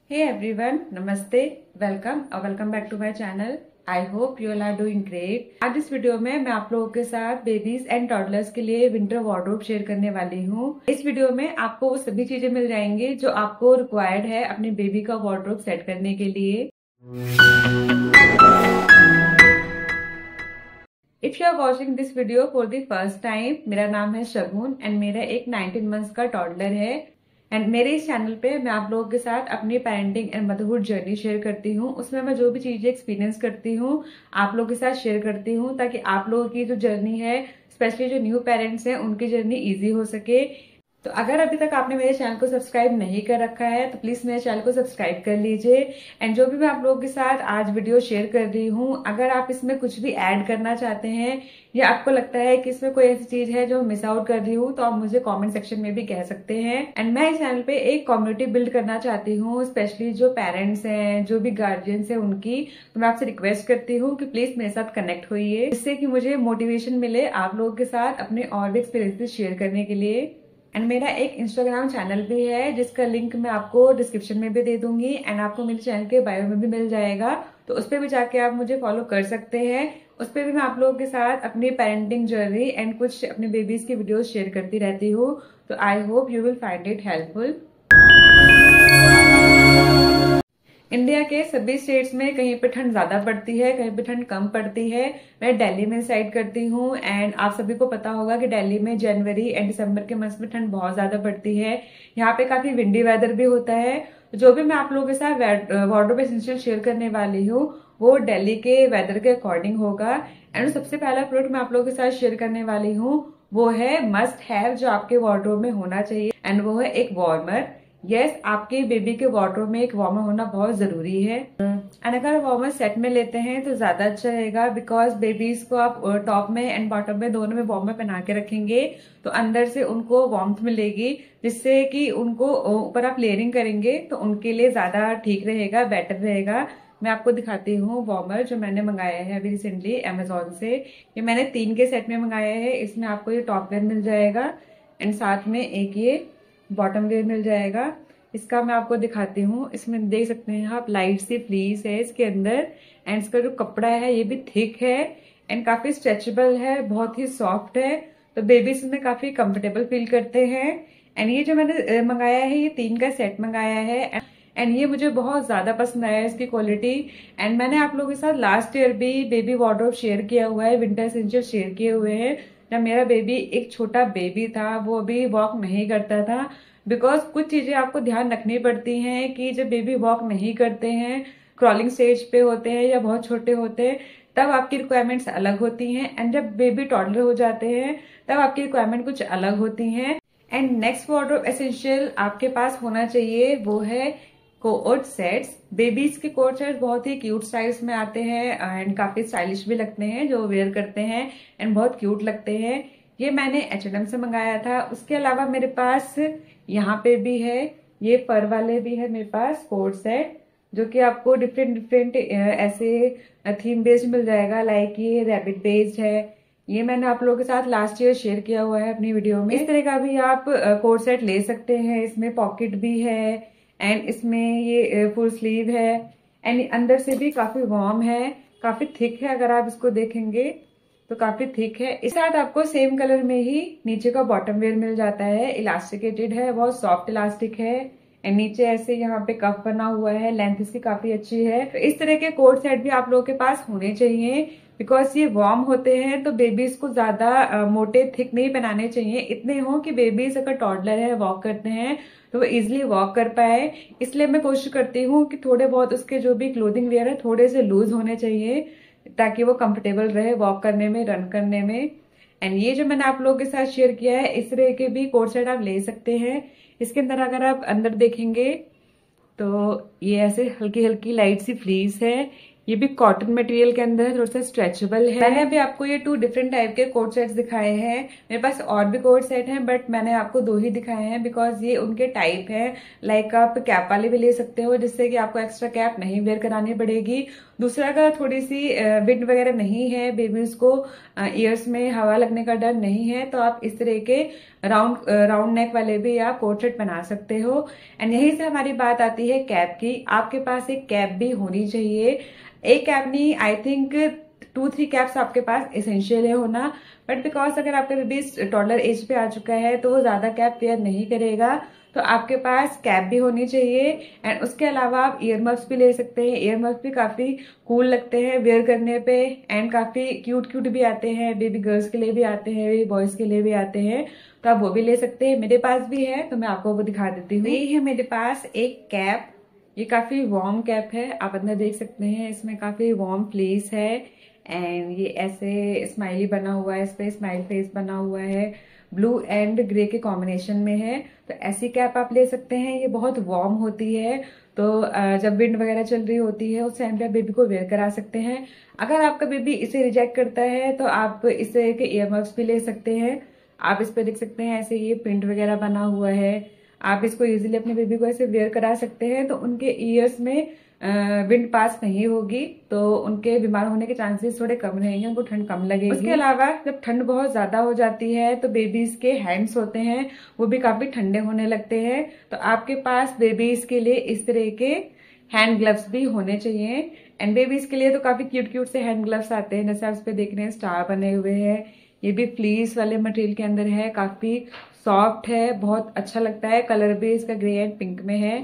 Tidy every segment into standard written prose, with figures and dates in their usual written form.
Hey everyone, नमस्ते, welcome और welcome back to my channel. I hope you all are doing great. आज इस video में मैं आप लोगों के साथ बेबीज एंड टॉडलर्स के लिए विंटर वार्डरोब शेयर करने वाली हूँ। इस वीडियो में आपको वो सभी चीजें मिल जाएंगी जो आपको रिक्वायर्ड है अपने बेबी का वार्डरोब सेट करने के लिए। If you are watching this video for the first time, मेरा नाम है शगुन एंड मेरा एक 19 मंथ्स का टॉडलर है। एंड मेरे इस चैनल पे मैं आप लोगों के साथ अपनी parenting and motherhood journey share करती हूँ। उसमें मैं जो भी चीजें एक्सपीरियंस करती हूँ आप लोगों के साथ शेयर करती हूँ, ताकि आप लोगों की जो जर्नी है, स्पेशली जो न्यू पेरेंट्स हैं, उनकी जर्नी इजी हो सके। तो अगर अभी तक आपने मेरे चैनल को सब्सक्राइब नहीं कर रखा है तो प्लीज मेरे चैनल को सब्सक्राइब कर लीजिए। एंड जो भी मैं आप लोगों के साथ आज वीडियो शेयर कर रही हूँ, अगर आप इसमें कुछ भी ऐड करना चाहते हैं या आपको लगता है कि इसमें कोई ऐसी चीज है जो मिस आउट कर रही हूँ, तो आप मुझे कमेंट सेक्शन में भी कह सकते हैं। एंड मैं इस चैनल पे एक कम्युनिटी बिल्ड करना चाहती हूँ, स्पेशली जो पेरेंट्स हैं, जो भी गार्जियंस हैं उनकी। तो मैं आपसे रिक्वेस्ट करती हूँ कि प्लीज मेरे साथ कनेक्ट होइए, जिससे कि मुझे मोटिवेशन मिले आप लोगों के साथ अपने और भी एक्सपीरियंसेस शेयर करने के लिए। एंड मेरा एक इंस्टाग्राम चैनल भी है जिसका लिंक मैं आपको डिस्क्रिप्शन में भी दे दूंगी एंड आपको मेरे चैनल के बायो में भी मिल जाएगा। तो उस पर भी जाके आप मुझे फॉलो कर सकते हैं। उस पर भी मैं आप लोगों के साथ अपनी पेरेंटिंग जर्नी एंड कुछ अपने बेबीज की वीडियोस शेयर करती रहती हूँ। तो आई hope you will find it helpful. India के सभी स्टेट्स में कहीं पे ठंड ज्यादा पड़ती है, कहीं पे ठंड कम पड़ती है। मैं दिल्ली में साइड करती हूँ एंड आप सभी को पता होगा कि दिल्ली में जनवरी एंड दिसंबर के मंथ में ठंड बहुत ज्यादा पड़ती है। यहाँ पे काफी विंडी वेदर भी होता है। जो भी मैं आप लोगों के साथ वार्डरोब एसेंशियल शेयर करने वाली हूँ वो दिल्ली के वेदर के अकॉर्डिंग होगा। एंड सबसे पहला प्रोडक्ट मैं आप लोगों के साथ शेयर करने वाली हूँ वो है मस्ट हैव, जो आपके वार्डरोब में होना चाहिए, एंड वो है एक वार्मर। यस, आपके बेबी के वार्डरोब में एक वार्मर होना बहुत जरूरी है। एंड अगर वार्मर सेट में लेते हैं तो ज्यादा अच्छा रहेगा, बिकॉज बेबीज को आप टॉप में एंड बॉटम में दोनों में वार्मर पहना के रखेंगे तो अंदर से उनको वार्मथ मिलेगी, जिससे कि उनको ऊपर आप लेयरिंग करेंगे तो उनके लिए ज्यादा ठीक रहेगा, बेटर रहेगा। मैं आपको दिखाती हूँ वार्मर जो मैंने मंगाया है अभी रिसेंटली अमेजोन से। ये मैंने 3 के सेट में मंगाया है। इसमें आपको ये टॉप वेयर मिल जाएगा एंड साथ में एक ये बॉटम वेयर मिल जाएगा। इसका मैं आपको दिखाती हूँ। इसमें देख सकते हैं आप लाइट सी फ्लीस है इसके अंदर, एंड इसका जो कपड़ा है ये भी थिक है एंड काफी स्ट्रेचेबल है, बहुत ही सॉफ्ट है। तो बेबीज इसमें काफी कंफर्टेबल फील करते हैं। एंड ये जो मैंने मंगाया है ये 3 का सेट मंगाया है एंड ये मुझे बहुत ज्यादा पसंद आया इसकी क्वालिटी। एंड मैंने आप लोगों के साथ लास्ट ईयर भी बेबी वार्डरोब शेयर किया हुआ है, विंटर एसेंशियल शेयर किए हुए हैं। जब मेरा बेबी एक छोटा बेबी था, वो अभी वॉक नहीं करता था, बिकॉज कुछ चीजें आपको ध्यान रखनी पड़ती हैं कि जब बेबी वॉक नहीं करते हैं, क्रॉलिंग स्टेज पे होते हैं या बहुत छोटे होते हैं, तब आपकी रिक्वायरमेंट्स अलग होती हैं। एंड जब बेबी टॉडलर हो जाते हैं तब आपकी रिक्वायरमेंट कुछ अलग होती हैं। एंड नेक्स्ट वार्डरोब एसेंशियल आपके पास होना चाहिए वो है कोट सेट्स। बेबीज के कोट सेट्स बहुत ही क्यूट साइज में आते हैं एंड काफी स्टाइलिश भी लगते हैं, जो वेयर करते हैं एंड बहुत क्यूट लगते हैं। ये मैंने H&M से मंगाया था। उसके अलावा मेरे पास यहाँ पे भी है, ये फर वाले भी है मेरे पास कोट सेट, जो कि आपको डिफरेंट डिफरेंट ऐसे थीम बेस्ड मिल जाएगा। लाइक ये रैबिट बेस्ड है, ये मैंने आप लोगों के साथ लास्ट ईयर शेयर किया हुआ है अपनी वीडियो में। इस तरह का भी आप कोट सेट ले सकते हैं। इसमें पॉकेट भी है एंड इसमें ये फुल स्लीव है एंड अंदर से भी काफी वार्म है, काफी थिक है। अगर आप इसको देखेंगे तो काफी थिक है। इस साथ आपको सेम कलर में ही नीचे का बॉटम वेयर मिल जाता है, इलास्टिकेटेड है, बहुत सॉफ्ट इलास्टिक है एंड नीचे ऐसे यहाँ पे कफ बना हुआ है, लेंथ इसकी काफी अच्छी है। तो इस तरह के कोट सेट भी आप लोगों के पास होने चाहिए, बिकॉज ये वार्म होते हैं। तो बेबीज को ज्यादा मोटे थिक नहीं बनाने चाहिए, इतने हो कि बेबीज अगर टॉडलर है, वॉक करते हैं तो वो इजिली वॉक कर पाए। इसलिए मैं कोशिश करती हूँ कि थोड़े बहुत उसके जो भी क्लोथिंग वेयर है थोड़े से लूज होने चाहिए, ताकि वो कंफर्टेबल रहे वॉक करने में, रन करने में। एंड ये जो मैंने आप लोगों के साथ शेयर किया है, इस तरह के भी कोट सेट आप ले सकते हैं। इसके अंदर अगर आप अंदर देखेंगे तो ये ऐसे हल्की हल्की लाइट सी फ्लीस है ये भी कॉटन मटेरियल के अंदर है, थोड़ा सा स्ट्रेचेबल है। मैंने अभी आपको ये 2 डिफरेंट टाइप के कोट सेट्स दिखाए हैं। मेरे पास और भी कोट सेट हैं, बट मैंने आपको 2 ही दिखाए हैं बिकॉज ये उनके टाइप है। लाइक आप कैप वाले भी ले सकते हो, जिससे कि आपको एक्स्ट्रा कैप नहीं वेयर करानी पड़ेगी। दूसरा का थोड़ी सी विंड वगैरह नहीं है, बेबीज को ईयर्स में हवा लगने का डर नहीं है, तो आप इस तरह के राउंड नेक वाले भी आप कोट सेट बना सकते हो। एंड यहीं से हमारी बात आती है कैप की। आपके पास एक कैप भी होनी चाहिए। एक कैप नहीं, आई थिंक 2-3 कैप्स आपके पास एसेंशियल है होना। बट बिकॉज अगर आपका बेबी टॉडलर एज पे आ चुका है तो वो ज्यादा कैप वेयर नहीं करेगा, तो आपके पास कैप भी होनी चाहिए। एंड उसके अलावा आप ईयर मफ्स भी ले सकते हैं। ईयर मफ्स भी काफी कूल लगते हैं वेयर करने पे, एंड काफी क्यूट क्यूट भी आते हैं। बेबी गर्ल्स के लिए भी आते हैं, बेबी बॉयज के लिए भी आते हैं, तो आप वो भी ले सकते हैं। मेरे पास भी है, तो मैं आपको वो दिखा देती हूँ। ये है मेरे पास एक कैप। ये काफी वार्म कैप है, आप अंदर देख सकते हैं। इसमें काफी वार्म फ्लेस है, एंड ये ऐसे स्माइली बना हुआ है, इस पे स्माइल फेस बना हुआ है, ब्लू एंड ग्रे के कॉम्बिनेशन में है। तो ऐसी कैप आप ले सकते हैं। ये बहुत वार्म होती है, तो जब विंड वगैरह चल रही होती है उस टाइम पे आप बेबी को वेयर करा सकते हैं। अगर आपका बेबी इसे रिजेक्ट करता है तो आप इस तरह के ईयर मफ्स भी ले सकते हैं। आप इस पे देख सकते हैं ऐसे ये प्रिंट वगैरह बना हुआ है। आप इसको इजीली अपने बेबी को ऐसे वेयर करा सकते हैं, तो उनके ईयर्स में विंड पास नहीं होगी, तो उनके बीमार होने के चांसेस थोड़े कम रहेंगे, उनको ठंड कम लगेगी। उसके अलावा जब ठंड बहुत ज्यादा हो जाती है तो बेबीज के हैंड्स होते हैं वो भी काफी ठंडे होने लगते हैं, तो आपके पास बेबीज के लिए इस तरह के हैंड ग्लव्स भी होने चाहिए। एंड बेबीज के लिए तो काफी क्यूट क्यूट से हैंड ग्लव्स आते हैं, जैसे आप इस पे देख रहे हैं स्टार बने हुए हैं। ये भी फ्लीस वाले मटेरियल के अंदर है, काफी सॉफ्ट है, बहुत अच्छा लगता है। कलर भी इसका ग्रे एंड पिंक में है।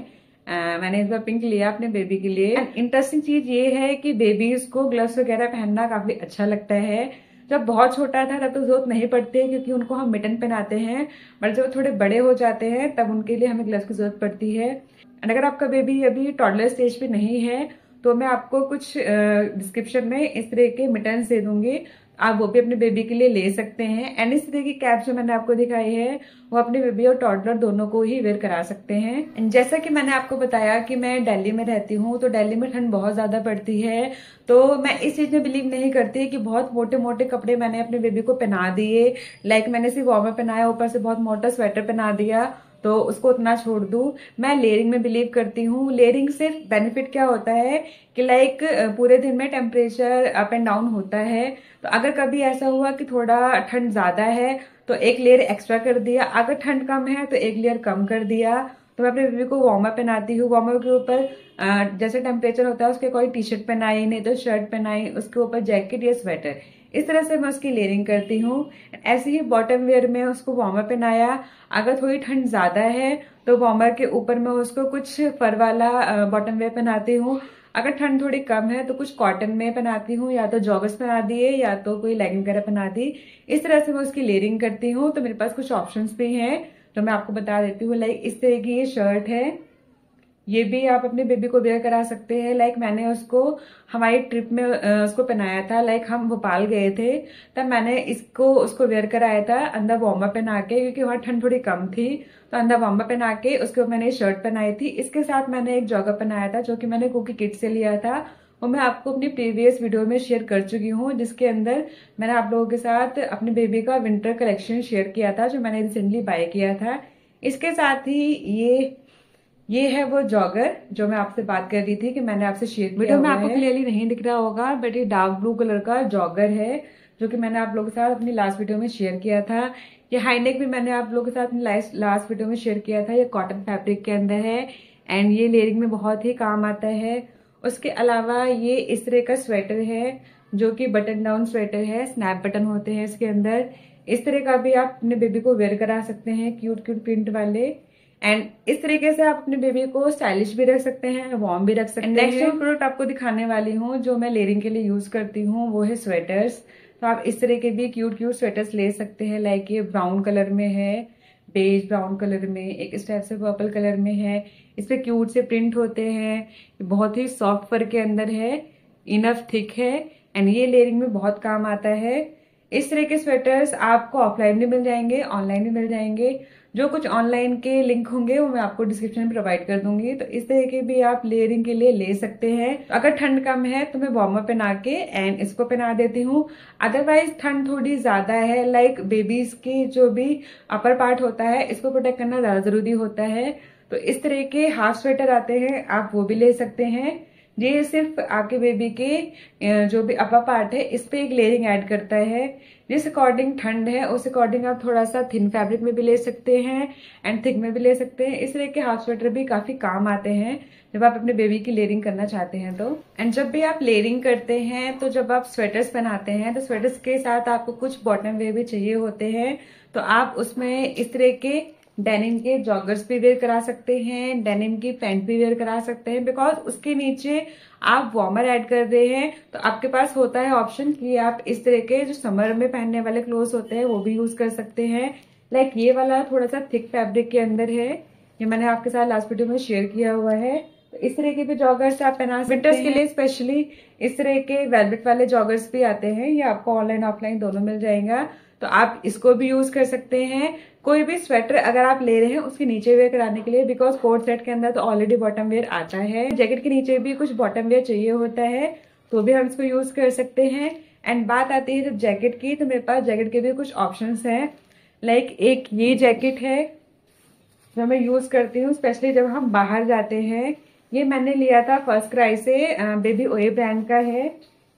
मैंने इस बार पिंक लिया अपने बेबी के लिए। इंटरेस्टिंग चीज ये है कि बेबीज को ग्लव्स वगैरह पहनना काफी अच्छा लगता है। जब बहुत छोटा था तब तो जरूरत नहीं पड़ती है, क्योंकि उनको हम मिटन पहनाते हैं, बट जब थोड़े बड़े हो जाते हैं तब उनके लिए हमें ग्लव्स की जरूरत पड़ती है। एंड अगर आपका बेबी अभी टॉडलर स्टेज पे नहीं है तो मैं आपको कुछ डिस्क्रिप्शन में इस तरह के मिटन्स दे दूंगी, आप वो भी अपने बेबी के लिए ले सकते हैं। एंड इस तरह की कैप जो मैंने आपको दिखाई है वो अपने बेबी और टॉडलर दोनों को ही वेयर करा सकते हैं। जैसा कि मैंने आपको बताया कि मैं दिल्ली में रहती हूँ, तो दिल्ली में ठंड बहुत ज्यादा पड़ती है, तो मैं इस चीज में बिलीव नहीं करती कि बहुत मोटे मोटे कपड़े मैंने अपने बेबी को पहना दिए। लाइक मैंने सिर्फ वार्मर पहनाया, ऊपर से बहुत मोटा स्वेटर पहना दिया, तो उसको उतना छोड़ दूं। मैं लेयरिंग में बिलीव करती हूँ। लेयरिंग से बेनिफिट क्या होता है कि लाइक पूरे दिन में टेम्परेचर अप एंड डाउन होता है, तो अगर कभी ऐसा हुआ कि थोड़ा ठंड ज्यादा है तो एक लेयर एक्स्ट्रा कर दिया, अगर ठंड कम है तो एक लेयर कम कर दिया। तो मैं अपने बेबी को वार्मर पहनाती हूँ। वार्मर के ऊपर जैसे टेम्परेचर होता है उसके कोई टी शर्ट पहनाई, नहीं तो शर्ट पहनाई, उसके ऊपर जैकेट या स्वेटर, इस तरह से मैं उसकी लेयरिंग करती हूँ। ऐसे ही बॉटम वेयर में उसको वार्मर पहनाया। अगर थोड़ी ठंड ज्यादा है तो वार्मर के ऊपर मैं उसको कुछ फर वाला बॉटम वेयर पहनाती हूँ। अगर ठंड थोड़ी कम है तो कुछ कॉटन में पहनाती हूँ, या तो जॉगर्स पहना दिए या तो कोई लेगिंग वगैरह पहना दी। इस तरह से मैं उसकी लेयरिंग करती हूँ। तो मेरे पास कुछ ऑप्शंस भी हैं तो मैं आपको बता देती हूँ। लाइक इस तरह की ये शर्ट है, ये भी आप अपने बेबी को वेयर करा सकते हैं। लाइक मैंने उसको हमारी ट्रिप में उसको पहनाया था। लाइक हम भोपाल गए थे, तब मैंने इसको उसको वेयर कराया था अंदर वार्मर पहना के, क्योंकि वहां ठंड थोड़ी कम थी, तो अंदर वार्मर पहना के उसके ऊपर मैंने शर्ट पहनाई थी। इसके साथ मैंने एक जॉगर पहनाया था जो कि मैंने कुकी किट से लिया था। वो मैं आपको अपनी प्रीवियस वीडियो में शेयर कर चुकी हूँ, जिसके अंदर मैंने आप लोगों के साथ अपने बेबी का विंटर कलेक्शन शेयर किया था जो मैंने रिसेंटली बाय किया था। इसके साथ ही ये है वो जॉगर जो मैं आपसे बात कर रही थी कि मैंने आपसे शेयर किया। वीडियो में आपको क्लियरली नहीं दिख रहा होगा, बट ये डार्क ब्लू कलर का जॉगर है जो कि मैंने आप लोगों के साथ अपनी लास्ट वीडियो में शेयर किया था। ये हाईनेक भी मैंने आप लोगों के साथ अपनी लास्ट वीडियो में शेयर किया था। ये कॉटन फैब्रिक के अंदर है, एंड ये लेयरिंग में बहुत ही काम आता है। उसके अलावा ये इस तरह का स्वेटर है जो कि बटन डाउन स्वेटर है, स्नैप बटन होते हैं इसके अंदर। इस तरह का भी आप अपने बेबी को वेयर करा सकते हैं, क्यूट क्यूट प्रिंट वाले। एंड इस तरीके से आप अपने बेबी को स्टाइलिश भी रख सकते हैं, वार्म भी रख सकते हैं। नेक्स्ट प्रोडक्ट आपको दिखाने वाली हूँ जो मैं लेयरिंग के लिए यूज करती हूँ, वो है स्वेटर्स। तो आप इस तरह के भी क्यूट क्यूट स्वेटर्स ले सकते हैं। लाइक ये ब्राउन कलर में है, बेज ब्राउन कलर में, एक इस टाइप से पर्पल कलर में है। इस पे क्यूट से प्रिंट होते हैं, बहुत ही सॉफ्ट फर के अंदर है, इनफ थिक है, एंड ये लेयरिंग में बहुत काम आता है। इस तरह के स्वेटर्स आपको ऑफलाइन भी मिल जाएंगे, ऑनलाइन भी मिल जाएंगे। जो कुछ ऑनलाइन के लिंक होंगे वो मैं आपको डिस्क्रिप्शन में प्रोवाइड कर दूंगी। तो इस तरह के भी आप लेयरिंग के लिए ले सकते हैं। अगर ठंड कम है तो मैं वार्मर पहना के एंड इसको पहना देती हूँ। अदरवाइज ठंड थोड़ी ज्यादा है, लाइक बेबीज की जो भी अपर पार्ट होता है इसको प्रोटेक्ट करना ज्यादा जरूरी होता है। तो इस तरह के हाफ स्वेटर आते हैं, आप वो भी ले सकते हैं। ये सिर्फ आपके बेबी के जो भी अपर पार्ट है इस पे एक लेयरिंग ऐड करता है। जिस अकॉर्डिंग ठंड है उस अकॉर्डिंग आप थोड़ा सा थिन फैब्रिक में भी ले सकते हैं एंड थिक में भी ले सकते हैं। इस तरह के हाफ स्वेटर भी काफी काम आते हैं जब आप अपने बेबी की लेयरिंग करना चाहते हैं तो। एंड जब भी आप लेयरिंग करते हैं तो जब आप स्वेटर्स पहनाते हैं तो स्वेटर्स के साथ आपको कुछ बॉटम वेयर भी चाहिए होते हैं। तो आप उसमें इस तरह के डेनिम के जॉगर्स भी वेयर करा सकते हैं, डेनिम की पैंट भी वेयर करा सकते हैं, बिकॉज उसके नीचे आप वार्मर ऐड कर रहे हैं। तो आपके पास होता है ऑप्शन कि आप इस तरह के जो समर में पहनने वाले क्लोथ्स होते हैं वो भी यूज कर सकते हैं। लाइक ये वाला थोड़ा सा थिक फैब्रिक के अंदर है, ये मैंने आपके साथ लास्ट वीडियो में शेयर किया हुआ है। तो इस तरह के भी जॉगर्स आप पहना सकते हैं। विंटर्स के लिए स्पेशली इस तरह के वेलवेट वाले जॉगर्स भी आते हैं, ये आपको ऑनलाइन ऑफलाइन दोनों मिल जाएगा। तो आप इसको भी यूज कर सकते हैं। कोई भी स्वेटर अगर आप ले रहे हैं उसके नीचे वेयर कराने के लिए, बिकॉज कोट सेट के अंदर तो ऑलरेडी बॉटम वेयर आता है। जैकेट के नीचे भी कुछ बॉटम वेयर चाहिए होता है तो भी हम इसको यूज कर सकते हैं। एंड बात आती है जब जैकेट की, तो मेरे पास जैकेट के भी कुछ ऑप्शंस हैं। लाइक एक ये जैकेट है जो मैं यूज करती हूँ स्पेशली जब हम बाहर जाते हैं। ये मैंने लिया था फर्स्ट क्राई से, बेबी ओए ब्रांड का है।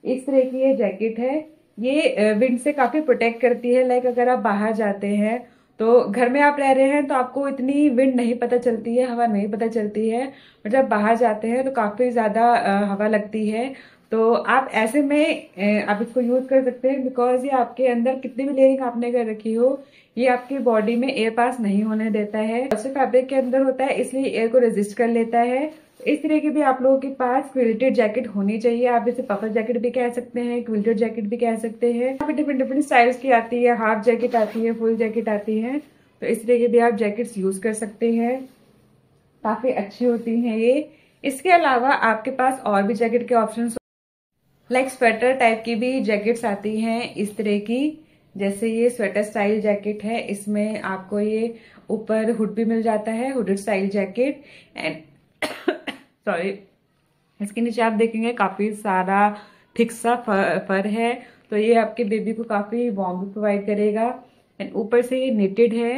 इस तरह की ये जैकेट है, ये विंड से काफी प्रोटेक्ट करती है। लाइक अगर आप बाहर जाते हैं तो घर में आप रह रहे हैं तो आपको इतनी विंड नहीं पता चलती है, हवा नहीं पता चलती है, और जब बाहर जाते हैं तो काफी ज्यादा हवा लगती है। तो आप ऐसे में आप इसको यूज कर सकते हैं, बिकॉज ये आपके अंदर कितनी भी लेयरिंग आपने कर रखी हो ये आपकी बॉडी में एयर पास नहीं होने देता है। फैब्रिक के अंदर होता है इसलिए एयर को रेजिस्ट कर लेता है। इस तरह की भी आप लोगों के पास क्विल्टेड जैकेट होनी चाहिए। आप इसे पफर जैकेट भी कह सकते हैं, क्विल्टेड जैकेट भी कह सकते हैं। डिफरेंट डिफरेंट स्टाइल्स की आती है, हाफ जैकेट आती है, फुल जैकेट आती है। तो इस तरह के भी आप जैकेट्स यूज कर सकते हैं, काफी अच्छी होती हैं ये। इसके अलावा आपके पास और भी जैकेट के ऑप्शन लाइक स्वेटर टाइप की भी जैकेट्स आती हैं इस तरह की। जैसे ये स्वेटर स्टाइल जैकेट है, इसमें आपको ये ऊपर हुड भी मिल जाता है, hooded style jacket. And sorry, इसके नीचे आप देखेंगे काफी सारा थिक सा फर है, तो ये आपके बेबी को काफी वार्म भी प्रोवाइड करेगा। एंड ऊपर से ये निटेड है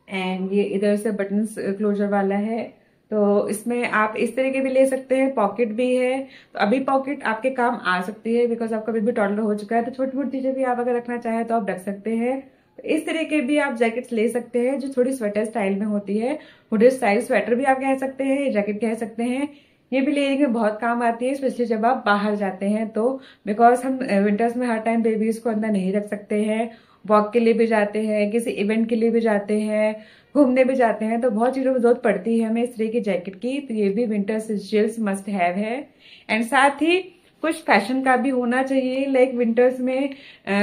एंड ये इधर से बटन क्लोजर वाला है। तो इसमें आप इस तरह के भी ले सकते हैं, पॉकेट भी है। तो अभी पॉकेट आपके काम आ सकती है बिकॉज आपका बेबी टॉडलर हो चुका है, तो छोटी मोटी चीजें भी आप अगर रखना चाहें तो आप रख सकते हैं। तो इस तरह के भी आप जैकेट्स ले सकते हैं जो थोड़ी स्वेटर स्टाइल में होती है। हुडेड स्टाइल स्वेटर भी आप कह सकते हैं, जैकेट कह सकते हैं। ये भी लेयरिंग में बहुत काम आती है, स्पेशली जब आप बाहर जाते हैं तो, बिकॉज हम विंटर्स में हर टाइम बेबीज को अंदर नहीं रख सकते हैं। वॉक के लिए भी जाते हैं, किसी इवेंट के लिए भी जाते हैं, घूमने भी जाते हैं, तो बहुत चीजों में जरूरत पड़ती है हमें इस तरह की जैकेट की। तो ये भी विंटर एसेंशियल्स मस्ट हैव है। एंड साथ ही कुछ फैशन का भी होना चाहिए। लाइक विंटर्स में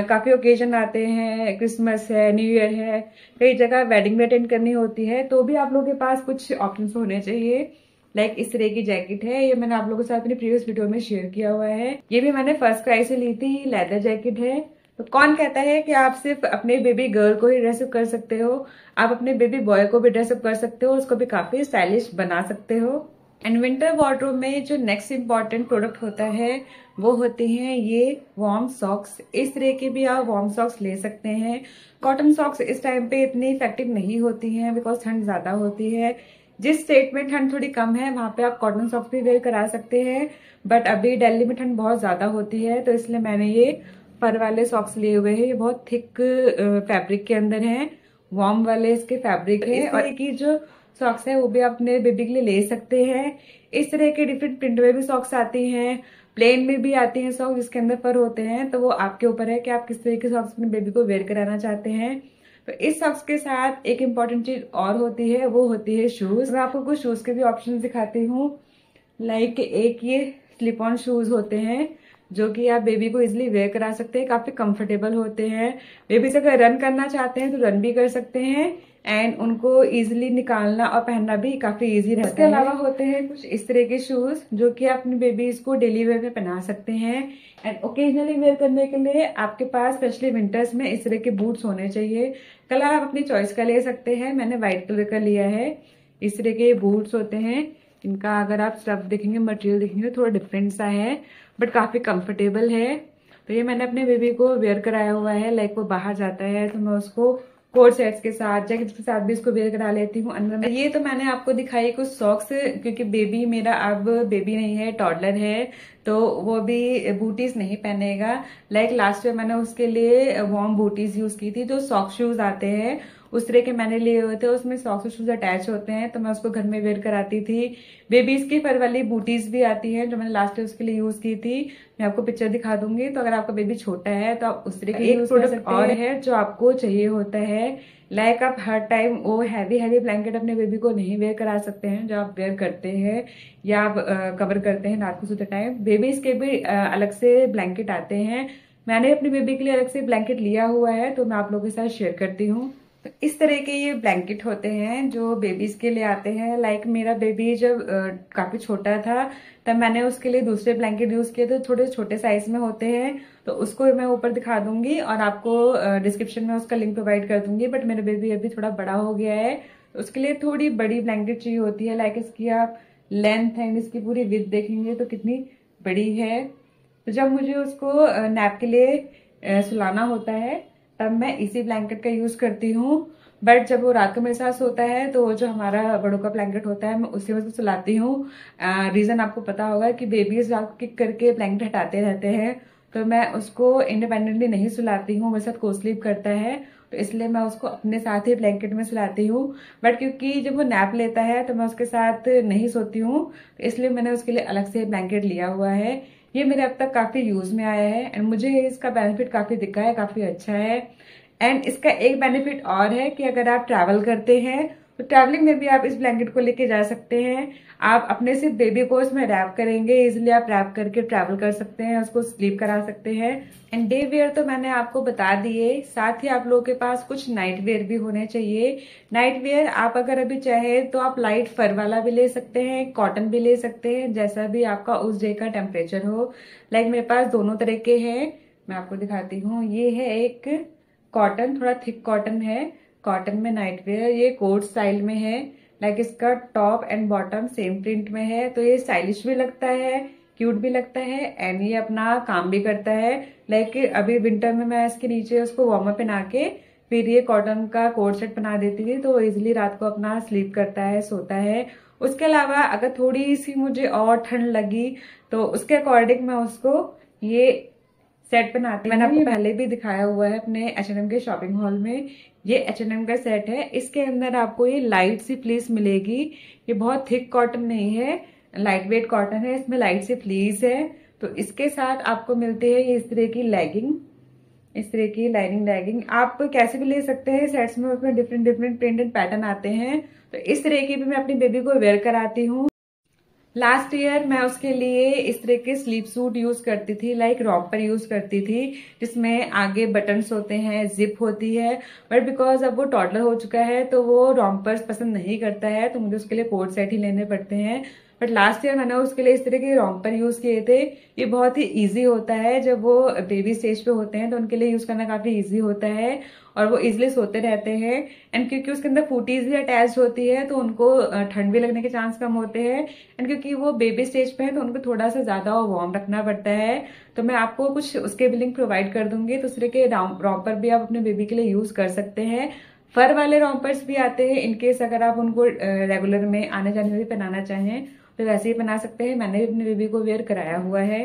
काफी ओकेजन आते हैं, क्रिसमस है, न्यू ईयर है, कई जगह वेडिंग भी अटेंड करनी होती है, तो भी आप लोगों के पास कुछ ऑप्शन होने चाहिए। लाइक इस तरह की जैकेट है, ये मैंने आप लोगों के साथ अपनी प्रीवियस वीडियो में शेयर किया हुआ है। ये भी मैंने फर्स्ट क्राई से ली थी, लेदर जैकेट है। तो कौन कहता है कि आप सिर्फ अपने बेबी गर्ल को ही ड्रेसअप कर सकते हो, आप अपने बेबी बॉय को भी ड्रेसअप कर सकते हो, उसको भी काफी स्टाइलिश बना सकते हो। एंड विंटर वार्डरोब में जो नेक्स्ट इंपॉर्टेंट प्रोडक्ट होता है वो होते हैं ये वार्म सॉक्स। इस तरह के भी आप वार्म सॉक्स ले सकते हैं। कॉटन सॉक्स इस टाइम पे इतनी इफेक्टिव नहीं होती हैं बिकॉज ठंड ज्यादा होती है। जिस स्टेट में ठंड थोड़ी कम है वहां पे आप कॉटन सॉक्स भी वेयर करा सकते हैं, बट अभी दिल्ली में ठंड बहुत ज्यादा होती है तो इसलिए मैंने ये फर वाले सॉक्स लिए हुए हैं। ये बहुत थिक फैब्रिक के अंदर हैं, वार्म वाले इसके फैब्रिक है। और एक जो सॉक्स है वो भी आप अपने बेबी के लिए ले सकते हैं। इस तरह के डिफरेंट प्रिंट में भी सॉक्स आती हैं, प्लेन में भी आती हैं सॉक्स जिसके अंदर फर होते हैं। तो वो आपके ऊपर है कि आप किस तरह के सॉक्स अपने बेबी को वेयर कराना चाहते हैं। तो इस सॉक्स के साथ एक इम्पॉर्टेंट चीज और होती है, वो होती है शूज। मैं आपको कुछ शूज के भी ऑप्शन दिखाती हूँ। लाइक एक ये स्लिप ऑन शूज होते हैं जो कि आप बेबी को इजिली वेयर करा सकते हैं, काफी कंफर्टेबल होते हैं। बेबी से अगर रन करना चाहते हैं तो रन भी कर सकते हैं एंड उनको इजिली निकालना और पहनना भी काफी इजी रहता है। इसके अलावा होते हैं कुछ इस तरह के शूज जो कि आप अपनी बेबीज को डेली वेयर में पहना सकते हैं एंड ओकेजनली वेयर करने के लिए आपके पास स्पेशली विंटर्स में इस तरह के बूट्स होने चाहिए। कलर आप अपनी चॉइस का ले सकते हैं, मैंने व्हाइट कलर का लिया है। इस तरह के बूट्स होते हैं, इनका अगर आप स्टफ देखेंगे, मटेरियल देखेंगे थोड़ा डिफरेंट सा है बट काफी कंफर्टेबल है। तो ये मैंने अपने बेबी को वेयर कराया हुआ है, लाइक वो बाहर जाता है तो मैं उसको कोट सेट्स के साथ, जैकेट के साथ भी इसको वेयर करा लेती हूँ अंदर में। ये तो मैंने आपको दिखाई कुछ सॉक्स, क्योंकि बेबी मेरा अब बेबी नहीं है, टॉडलर है, तो वो भी बूटीज नहीं पहनेगा। लाइक लास्ट ईयर मैंने उसके लिए वार्म बूटीज यूज की थी, जो सॉक्स शूज आते हैं उस तरह के मैंने लिए हुए थे, उसमें सॉक्स शूज अटैच होते हैं, तो मैं उसको घर में वेयर कराती थी। बेबीज की फर वाली बूटीज भी आती हैं जो मैंने लास्ट ईयर उसके लिए यूज की थी, मैं आपको पिक्चर दिखा दूंगी। तो अगर आपका बेबी छोटा है तो आप उस तरह के यूज कर सकते हैं। और है जो आपको चाहिए होता है, लाइक आप हर टाइम वो हैवी ब्लैंकेट अपने बेबी को नहीं वेयर करा सकते हैं जो आप वेयर करते हैं या आप कवर करते हैं रात को सोते टाइम। बेबीज के भी अलग से ब्लैंकेट आते हैं, मैंने अपनी बेबी के लिए अलग से ब्लैंकेट लिया हुआ है, तो मैं आप लोगों के साथ शेयर करती हूँ। तो इस तरह के ये ब्लैंकेट होते हैं जो बेबीज के लिए आते हैं। लाइक मेरा बेबी जब काफी छोटा था तब मैंने उसके लिए दूसरे ब्लैंकेट यूज किए थे, थोड़े छोटे साइज में होते हैं, तो उसको मैं ऊपर दिखा दूंगी और आपको डिस्क्रिप्शन में उसका लिंक प्रोवाइड कर दूंगी। बट मेरा बेबी अभी थोड़ा बड़ा हो गया है, तो उसके लिए थोड़ी बड़ी ब्लैंकेट चाहिए होती है। लाइक इसकी आप लेंथ एंड इसकी पूरी विड्थ देखेंगे तो कितनी बड़ी है। तो जब मुझे उसको नैप के लिए सुलाना होता है तब मैं इसी ब्लैंकेट का यूज करती हूँ। बट जब वो रात को मेरे साथ सोता है तो जो हमारा बड़ों का ब्लैंकेट होता है मैं उसी में उसको सुलाती हूँ। रीजन आपको पता होगा कि बेबीज रात को किक करके ब्लैंकेट हटाते रहते हैं, तो मैं उसको इंडिपेंडेंटली नहीं सुलाती हूँ, मेरे साथ को स्लीप करता है, तो इसलिए मैं उसको अपने साथ ही ब्लैंकेट में सुलाती हूँ। बट क्योंकि जब वो नैप लेता है तो मैं उसके साथ नहीं सोती हूँ, तो इसलिए मैंने उसके लिए अलग से ब्लैंकेट लिया हुआ है। ये मेरे अब तक काफी यूज में आया है एंड मुझे इसका बेनिफिट काफी दिखा है, काफी अच्छा है। एंड इसका एक बेनिफिट और है कि अगर आप ट्रैवल करते हैं तो ट्रैवलिंग में भी आप इस ब्लैंकेट को लेके जा सकते हैं। आप अपने सिर्फ बेबी को इसमें रैप करेंगे, इसलिए आप रैप करके ट्रैवल कर सकते हैं, उसको स्लीप करा सकते हैं। एंड डे वेयर तो मैंने आपको बता दिए, साथ ही आप लोगों के पास कुछ नाइट वेयर भी होने चाहिए। नाइट वेयर आप अगर अभी चाहे तो आप लाइट फर वाला भी ले सकते हैं, कॉटन भी ले सकते हैं, जैसा भी आपका उस डे का टेम्परेचर हो। लाइक मेरे पास दोनों तरह के हैं, मैं आपको दिखाती हूँ। ये है एक कॉटन, थोड़ा थिक कॉटन है, कॉटन में नाइट वेयर, ये कोट स्टाइल में है। लाइक इसका top and bottom same print में है, तो ये स्टाइलिश भी लगता है, क्यूट भी लगता है एंड ये अपना काम भी करता है। लाइक अभी विंटर में मैं इसके नीचे उसको वार्मर पहना के फिर ये कॉटन का कोट सेट बना देती थी, तो वो इजिली रात को अपना स्लीप करता है, सोता है। उसके अलावा अगर थोड़ी सी मुझे और ठंड लगी तो उसके अकॉर्डिंग मैं उसको ये सेट बनाती हूँ। मैंने आपको पहले भी दिखाया हुआ है अपने H&M के शॉपिंग हॉल में। ये H&M का सेट है, इसके अंदर आपको ये लाइट सी फ्लीस मिलेगी। ये बहुत थिक कॉटन नहीं है, लाइट वेट कॉटन है, इसमें लाइट सी फ्लीस है। तो इसके साथ आपको मिलते हैं ये इस तरह की लेगिंग, इस तरह की लाइनिंग लेगिंग आप कैसे भी ले सकते हैं सेट्स में, उसमें different different print and pattern आते हैं। तो इस तरह की भी मैं अपनी बेबी को वेयर कराती हूँ। लास्ट ईयर मैं उसके लिए इस तरह के स्लीप सूट यूज करती थी, लाइक रॉम्पर यूज करती थी, जिसमें आगे बटन्स होते हैं, जिप होती है। बट बिकॉज अब वो टॉडलर हो चुका है तो वो रॉम्पर्स पसंद नहीं करता है, तो मुझे उसके लिए कोट सेट ही लेने पड़ते हैं। बट लास्ट ईयर मैंने उसके लिए इस तरह के रॉम्पर यूज किए थे। ये बहुत ही इजी होता है, जब वो बेबी स्टेज पे होते हैं तो उनके लिए यूज करना काफी इजी होता है और वो इजिली सोते रहते हैं। एंड क्योंकि उसके अंदर फूटीज भी अटैच होती है तो उनको ठंड भी लगने के चांस कम होते हैं। एंड क्योंकि वो बेबी स्टेज पे है तो उनको थोड़ा सा ज्यादा वार्म रखना पड़ता है। तो मैं आपको कुछ उसके भी लिंक प्रोवाइड कर दूंगी, तो उस तरह के रॉम्पर भी आप अपने बेबी के लिए यूज कर सकते हैं। फर वाले रॉम्पर्स भी आते हैं, इनकेस अगर आप उनको रेगुलर में आने जाने में भी पहनाना चाहें तो वैसे ही पहना सकते हैं। मैंने भी अपने बेबी को वेयर कराया हुआ है।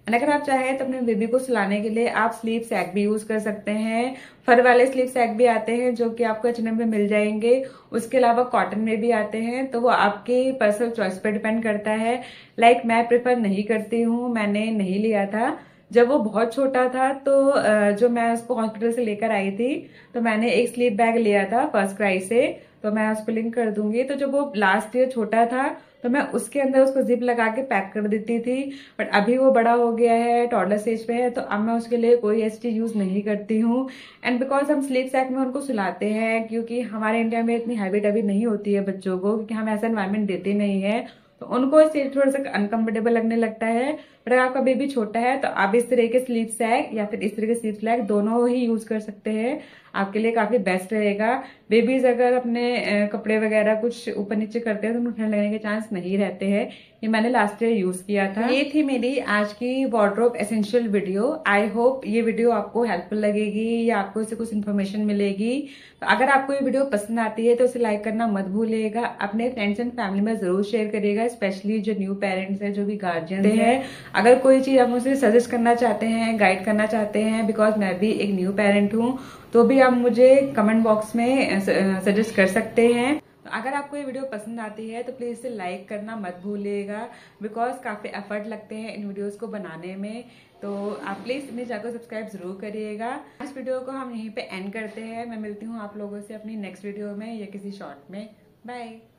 अगर आप चाहें तो अपने बेबी को सुलाने के लिए आप स्लीप सैक भी यूज कर सकते हैं। फर वाले स्लीप सैक भी आते हैं जो कि आपको H&M में मिल जाएंगे। उसके अलावा कॉटन में भी आते हैं, तो वो आपकी पर्सनल चॉइस पर डिपेंड करता है। लाइक मैं प्रेफर नहीं करती हूँ, मैंने नहीं लिया था। जब वो बहुत छोटा था तो जो मैं उसको हॉस्पिटल से लेकर आई थी, तो मैंने एक स्लीप बैग लिया था फर्स्ट क्राई से, तो मैं उसको लिंक कर दूंगी। तो जब वो लास्ट ईयर छोटा था तो मैं उसके अंदर उसको जिप लगा के पैक कर देती थी, बट अभी वो बड़ा हो गया है, टॉडलर स्टेज पे है, तो अब मैं उसके लिए कोई ऐसी चीज यूज नहीं करती हूँ। एंड बिकॉज हम स्लीप सैक में उनको सुलाते हैं, क्योंकि हमारे इंडिया में इतनी हैबिट अभी नहीं होती है बच्चों को, क्योंकि हम ऐसा एनवायरमेंट देते नहीं है, तो उनको इससे थोड़ा सा अनकंफर्टेबल लगने लगता है। बट अगर आपका बेबी छोटा है तो आप इस तरह के स्लीप सैक या फिर इस तरह के स्लीप सैक दोनों ही यूज कर सकते हैं, आपके लिए काफी बेस्ट रहेगा। बेबीज अगर अपने कपड़े वगैरह कुछ ऊपर नीचे करते हैं तो उन्हें ठंड लगने के चांस नहीं रहते हैं। ये मैंने लास्ट ईयर यूज किया था। ये थी मेरी आज की wardrobe essential video. I hope ये वीडियो आपको हेल्पफुल लगेगी या आपको इससे कुछ इन्फॉर्मेशन मिलेगी। तो अगर आपको ये वीडियो पसंद आती है तो इसे लाइक करना मत भूलिएगा, अपने फ्रेंड्स एंड फैमिली में जरूर शेयर करिएगा, स्पेशली जो न्यू पेरेंट्स हैं, जो भी गार्जियन हैं। अगर कोई चीज आप मुझे सजेस्ट करना चाहते हैं, गाइड करना चाहते हैं, बिकॉज मैं भी एक न्यू पेरेंट हूँ, तो भी आप मुझे कमेंट बॉक्स में सजेस्ट कर सकते हैं। तो अगर आपको ये वीडियो पसंद आती है तो प्लीज इसे लाइक करना मत भूलिएगा, बिकॉज काफी एफर्ट लगते हैं इन वीडियोस को बनाने में। तो आप प्लीज मेरे चैनल को सब्सक्राइब जरूर करिएगा। इस वीडियो को हम यहीं पे एंड करते हैं। मैं मिलती हूँ आप लोगों से अपनी नेक्स्ट वीडियो में या किसी शॉर्ट में। बाय।